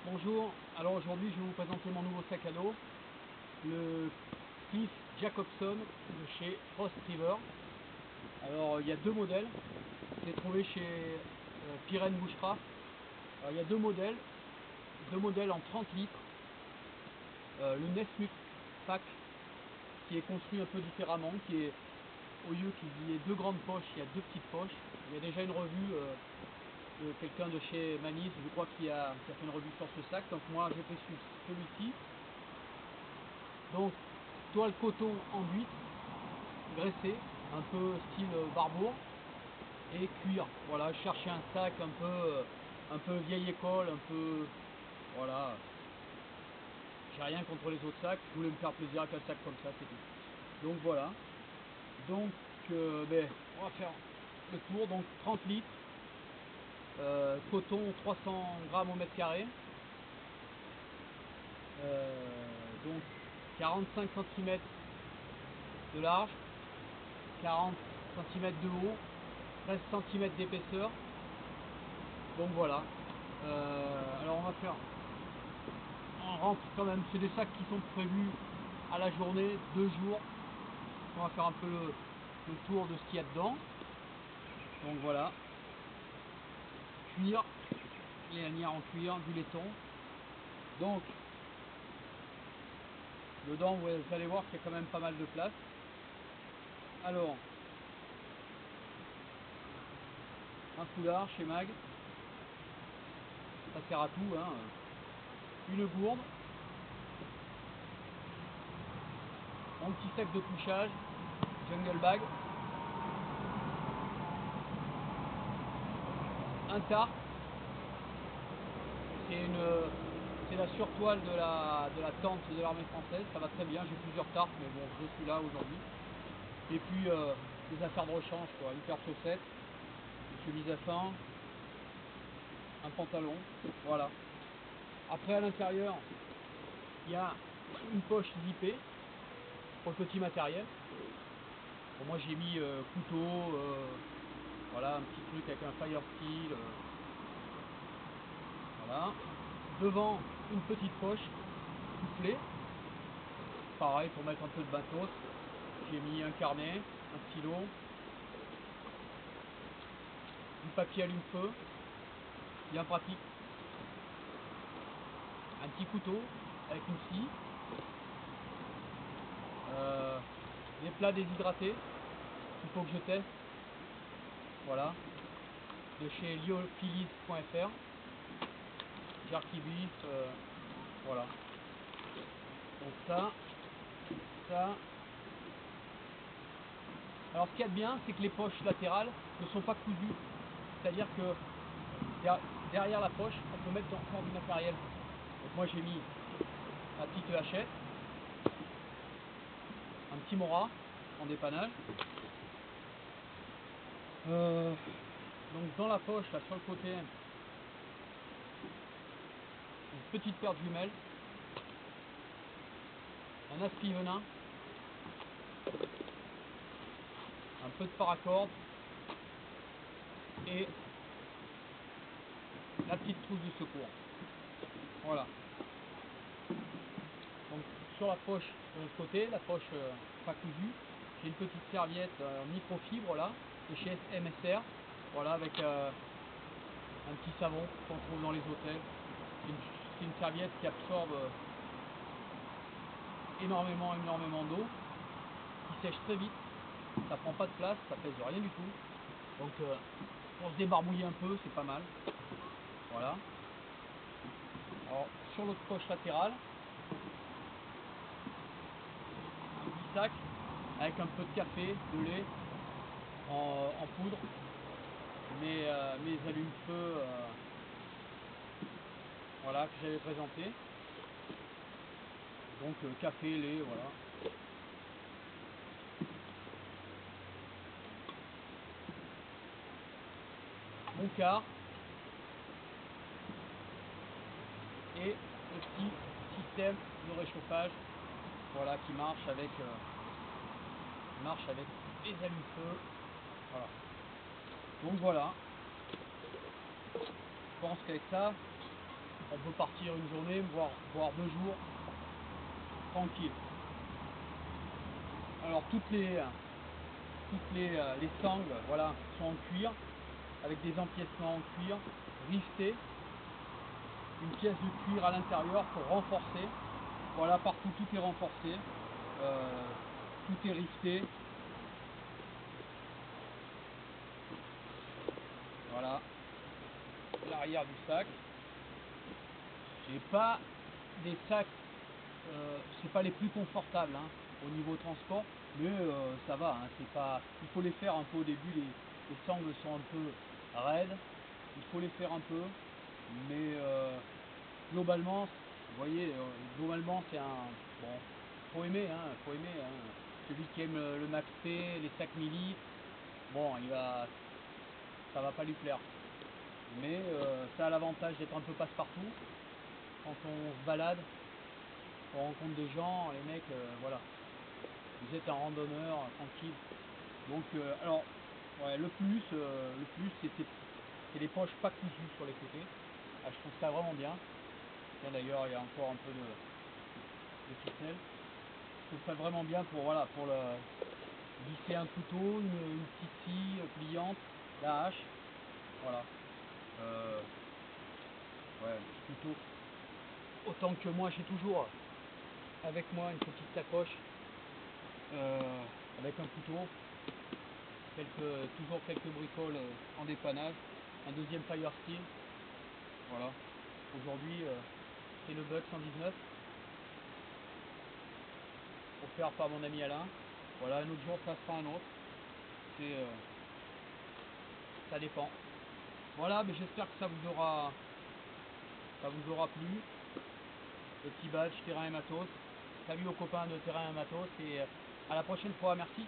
Bonjour, alors aujourd'hui je vais vous présenter mon nouveau sac à dos, le Cliff Jacobson de chez Frost River. Alors il y a deux modèles, je l'ai trouvé chez Pirenne Bushcraft. Alors il y a deux modèles en 30 litres. Le Nesmut Pack qui est construit un peu différemment, qui est, au lieu qu'il y ait deux grandes poches, il y a deux petites poches. Il y a déjà une revue de quelqu'un de chez Manis, je crois, qui a fait une revue sur ce sac. Donc moi j'ai pris celui-ci. Donc toile coton enduite, graissée, un peu style Barbour, et cuir. Voilà, je cherchais un sac un peu vieille école, un peu, voilà. J'ai rien contre les autres sacs, je voulais me faire plaisir avec un sac comme ça, c'est tout. Donc voilà. Donc on va faire le tour. Donc 30 litres. Coton 300 grammes au mètre carré, donc 45 cm de large, 40 cm de haut, 13 cm d'épaisseur. Donc voilà. Alors on va faire, on rentre quand même, c'est des sacs qui sont prévus à la journée, 2 jours. On va faire un peu le tour de ce qu'il y a dedans. Donc voilà. Cuir, les lanières en cuir, du laiton. Donc dedans vous allez voir qu'il y a quand même pas mal de place. Alors un foulard chez Mag, ça sert à tout, hein. Une gourde, mon petit sac de couchage Jungle Bag, un tarp, c'est la surtoile de la tente de l'armée française, ça va très bien, j'ai plusieurs tarps, mais bon, je suis là aujourd'hui. Et puis des affaires de rechange, quoi, une paire de chaussettes, une chemise à sang, un pantalon, voilà. Après à l'intérieur, il y a une poche zippée pour le petit matériel. Bon, moi j'ai mis couteau, voilà, un petit truc avec un fire steel, voilà. Devant, une petite poche soufflée, pareil pour mettre un peu de matos. J'ai mis un carnet, un stylo, du papier allume-feu, bien pratique, un petit couteau avec une scie, des plats déshydratés qu'il faut que je teste, voilà, de chez lyophilis.fr, jerky beef, voilà. Donc ça. Alors ce qu'il y a de bien, c'est que les poches latérales ne sont pas cousues, c'est-à-dire que derrière la poche, on peut mettre encore du matériel. Donc moi j'ai mis ma petite hachette, un petit mora en dépannage. Donc dans la poche, là sur le côté, une petite paire de jumelles, un aspi venin, un peu de paracorde et la petite trousse de secours. Voilà. Donc sur la poche de l'autre côté, la poche pas cousue, j'ai une petite serviette microfibre là, de chez MSR, voilà, avec un petit savon qu'on trouve dans les hôtels. C'est une serviette qui absorbe énormément d'eau, qui sèche très vite, ça prend pas de place, ça pèse rien du tout. Donc pour se débarbouiller un peu, c'est pas mal. Voilà. Alors sur l'autre poche latérale, un petit sac avec un peu de café, de lait en poudre, mes allumes-feu, voilà, que j'avais présenté. Donc café, lait, voilà. Mon quart et le petit système de réchauffage, voilà, qui marche avec les allumes-feu, voilà. Donc voilà, je pense qu'avec ça on peut partir une journée, voire 2 jours, tranquille. Alors les sangles, voilà, sont en cuir, avec des empiècements en cuir, riftés, une pièce de cuir à l'intérieur pour renforcer. Voilà, partout tout est renforcé, tout est rifté. Voilà, l'arrière du sac. J'ai pas des sacs, c'est pas les plus confortables hein, au niveau transport, mais ça va, hein, c'est pas. Il faut les faire un peu au début, les sangles sont un peu raides, il faut les faire un peu, mais globalement, vous voyez, globalement c'est un. Bon, faut aimer, hein, faut aimer. Hein. Celui qui aime le Max P, les sacs mili, bon, ça va pas lui plaire. Mais ça a l'avantage d'être un peu passe-partout. Quand on se balade, on rencontre des gens, les mecs, voilà. Vous êtes un randonneur, tranquille. Donc, alors, ouais, le plus, c'est les poches pas cousues sur les côtés. Ah, je trouve ça vraiment bien. Tiens, d'ailleurs, il y a encore un peu de ficelle. Je trouve ça vraiment bien pour, voilà, pour glisser un couteau, une petite scie pliante, la hache. Voilà. Ouais, un petit couteau. Autant que moi, j'ai toujours avec moi une petite sacoche avec un couteau, toujours quelques bricoles en dépannage, un deuxième fire steel. Voilà. Aujourd'hui, c'est le Bug 119 offert par mon ami Alain. Voilà, un autre jour ça sera un autre. Ça dépend. Voilà, mais j'espère que ça vous aura plu. Le petit badge Terrain et Matos. Salut aux copains de Terrain et Matos et à la prochaine fois, merci.